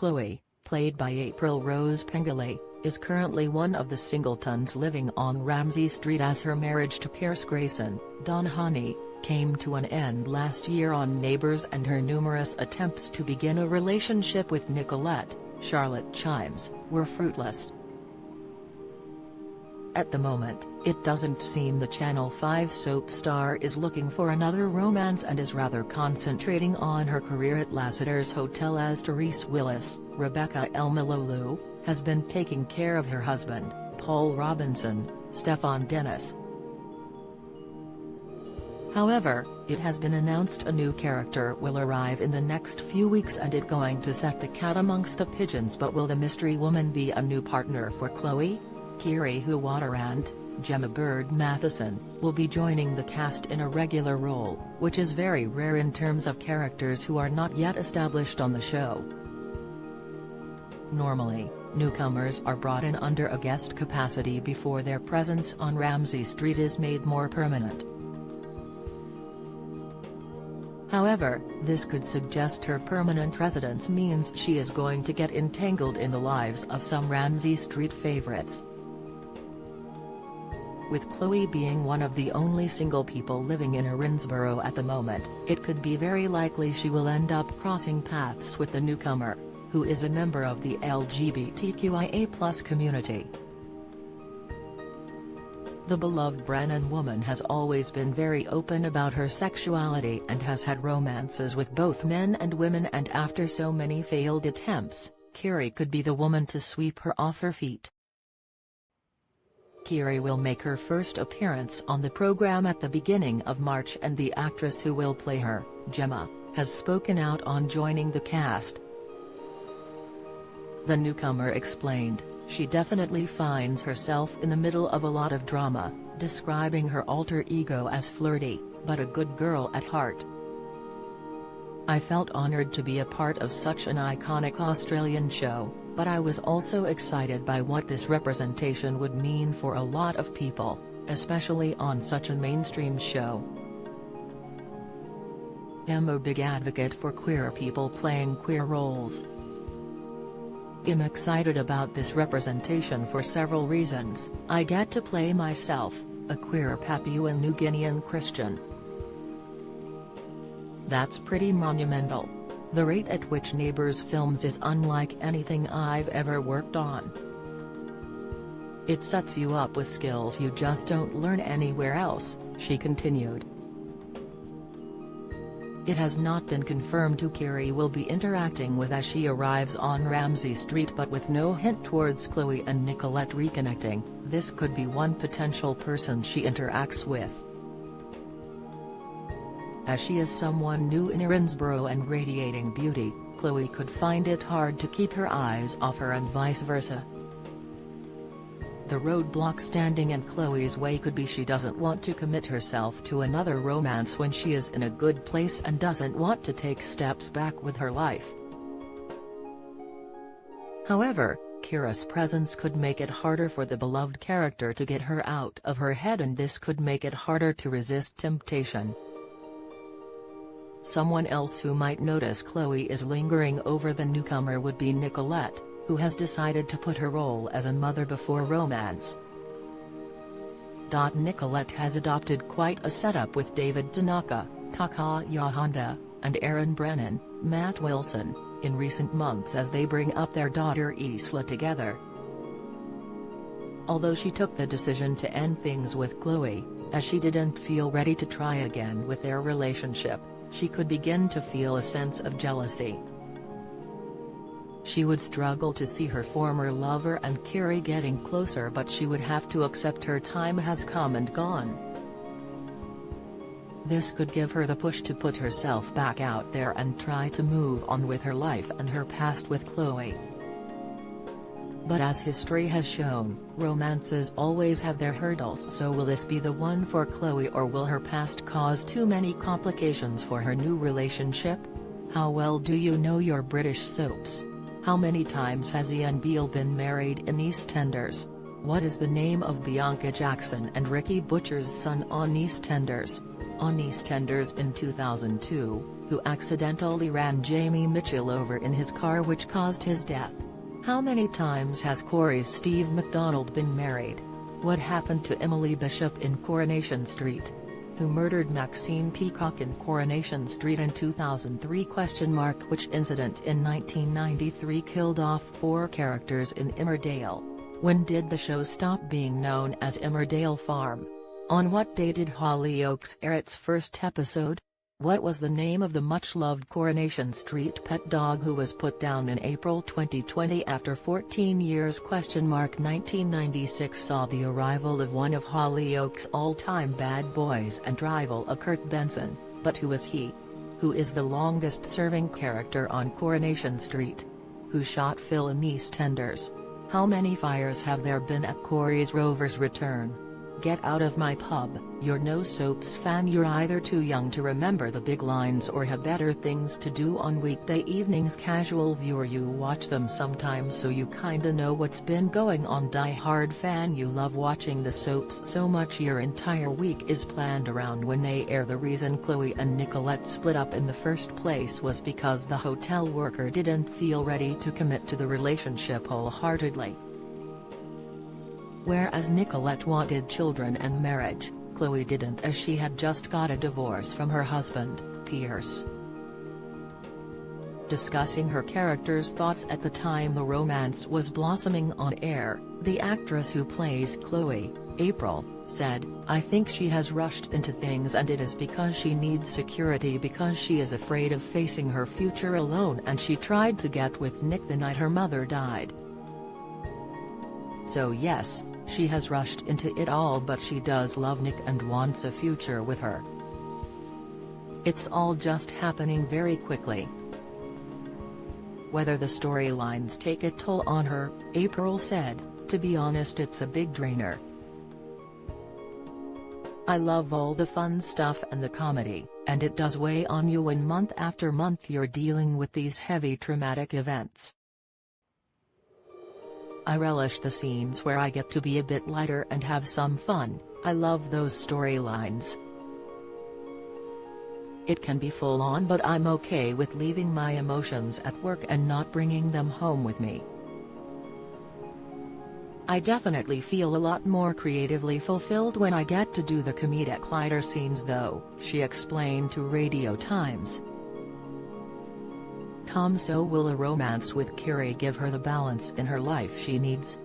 Chloe, played by April Rose Pengilly, is currently one of the singletons living on Ramsay Street as her marriage to Pierce Grayson, Don Honey, came to an end last year on Neighbours, and her numerous attempts to begin a relationship with Nicolette, Charlotte chimes, were fruitless. At the moment, it doesn't seem the Channel 5 soap star is looking for another romance and is rather concentrating on her career at Lassiter's Hotel, as Therese Willis, Rebecca Elmalolu, has been taking care of her husband, Paul Robinson, Stefan Dennis. However, it has been announced a new character will arrive in the next few weeks and it going to set the cat amongst the pigeons. But will the mystery woman be a new partner for Chloe? Kiri Huwatarand, Gemma Bird Matheson, will be joining the cast in a regular role, which is very rare in terms of characters who are not yet established on the show. Normally, newcomers are brought in under a guest capacity before their presence on Ramsay Street is made more permanent. However, this could suggest her permanent residence means she is going to get entangled in the lives of some Ramsay Street favorites. With Chloe being one of the only single people living in Erinsborough at the moment, it could be very likely she will end up crossing paths with the newcomer, who is a member of the LGBTQIA+ community. The beloved Brennan woman has always been very open about her sexuality and has had romances with both men and women, and after so many failed attempts, Kiri could be the woman to sweep her off her feet. Kiri will make her first appearance on the program at the beginning of March, and the actress who will play her, Gemma, has spoken out on joining the cast. The newcomer explained, "She definitely finds herself in the middle of a lot of drama," describing her alter ego as flirty, but a good girl at heart. "I felt honoured to be a part of such an iconic Australian show, but I was also excited by what this representation would mean for a lot of people, especially on such a mainstream show. I'm a big advocate for queer people playing queer roles. I'm excited about this representation for several reasons. I get to play myself, a queer Papua New Guinean Christian. That's pretty monumental. The rate at which Neighbours films is unlike anything I've ever worked on. It sets you up with skills you just don't learn anywhere else," she continued. It has not been confirmed who Kiri will be interacting with as she arrives on Ramsay Street, but with no hint towards Chloe and Nicolette reconnecting, this could be one potential person she interacts with. As she is someone new in Erinsborough and radiating beauty, Chloe could find it hard to keep her eyes off her and vice versa. The roadblock standing in Chloe's way could be she doesn't want to commit herself to another romance when she is in a good place and doesn't want to take steps back with her life. However, Kira's presence could make it harder for the beloved character to get her out of her head, and this could make it harder to resist temptation. Someone else who might notice Chloe is lingering over the newcomer would be Nicolette, who has decided to put her role as a mother before romance. Nicolette has adopted quite a setup with David Tanaka, Takaya Honda, and Aaron Brennan, Matt Wilson, in recent months as they bring up their daughter Isla together. Although she took the decision to end things with Chloe, as she didn't feel ready to try again with their relationship, she could begin to feel a sense of jealousy. She would struggle to see her former lover and Kiri getting closer, but she would have to accept her time has come and gone. This could give her the push to put herself back out there and try to move on with her life and her past with Chloe. But as history has shown, romances always have their hurdles, so will this be the one for Chloe, or will her past cause too many complications for her new relationship? How well do you know your British soaps? How many times has Ian Beale been married in EastEnders? What is the name of Bianca Jackson and Ricky Butcher's son on EastEnders? On EastEnders in 2002, who accidentally ran Jamie Mitchell over in his car, which caused his death? How many times has Corey's Steve McDonald been married? What happened to Emily Bishop in Coronation Street? Who murdered Maxine Peacock in Coronation Street in 2003? Which incident in 1993 killed off 4 characters in Emmerdale? When did the show stop being known as Emmerdale Farm? On what day did Hollyoaks air its first episode? What was the name of the much-loved Coronation Street pet dog who was put down in April 2020 after 14 years? 1996 saw the arrival of one of Hollyoaks' all-time bad boys and rival, Kurt Benson, but who is he? Who is the longest-serving character on Coronation Street? Who shot Phil in EastEnders? How many fires have there been at Corey's Rover's return? Get out of my pub, you're no soaps fan. You're either too young to remember the big lines or have better things to do on weekday evenings. Casual viewer, you watch them sometimes so you kinda know what's been going on. Die-hard fan, you love watching the soaps so much your entire week is planned around when they air. The reason Chloe and Nicolette split up in the first place was because the hotel worker didn't feel ready to commit to the relationship wholeheartedly. Whereas Nicolette wanted children and marriage, Chloe didn't, as she had just got a divorce from her husband, Pierce. Discussing her character's thoughts at the time the romance was blossoming on air, the actress who plays Chloe, April, said, "I think she has rushed into things, and it is because she needs security, because she is afraid of facing her future alone, and she tried to get with Nick the night her mother died. So yes, she has rushed into it all, but she does love Nick and wants a future with her. It's all just happening very quickly." Whether the storylines take a toll on her, April said, "To be honest, it's a big drainer. I love all the fun stuff and the comedy, and it does weigh on you when month after month you're dealing with these heavy traumatic events. I relish the scenes where I get to be a bit lighter and have some fun. I love those storylines. It can be full on, but I'm okay with leaving my emotions at work and not bringing them home with me. I definitely feel a lot more creatively fulfilled when I get to do the comedic lighter scenes though," she explained to Radio Times. So will a romance with Carrie give her the balance in her life she needs?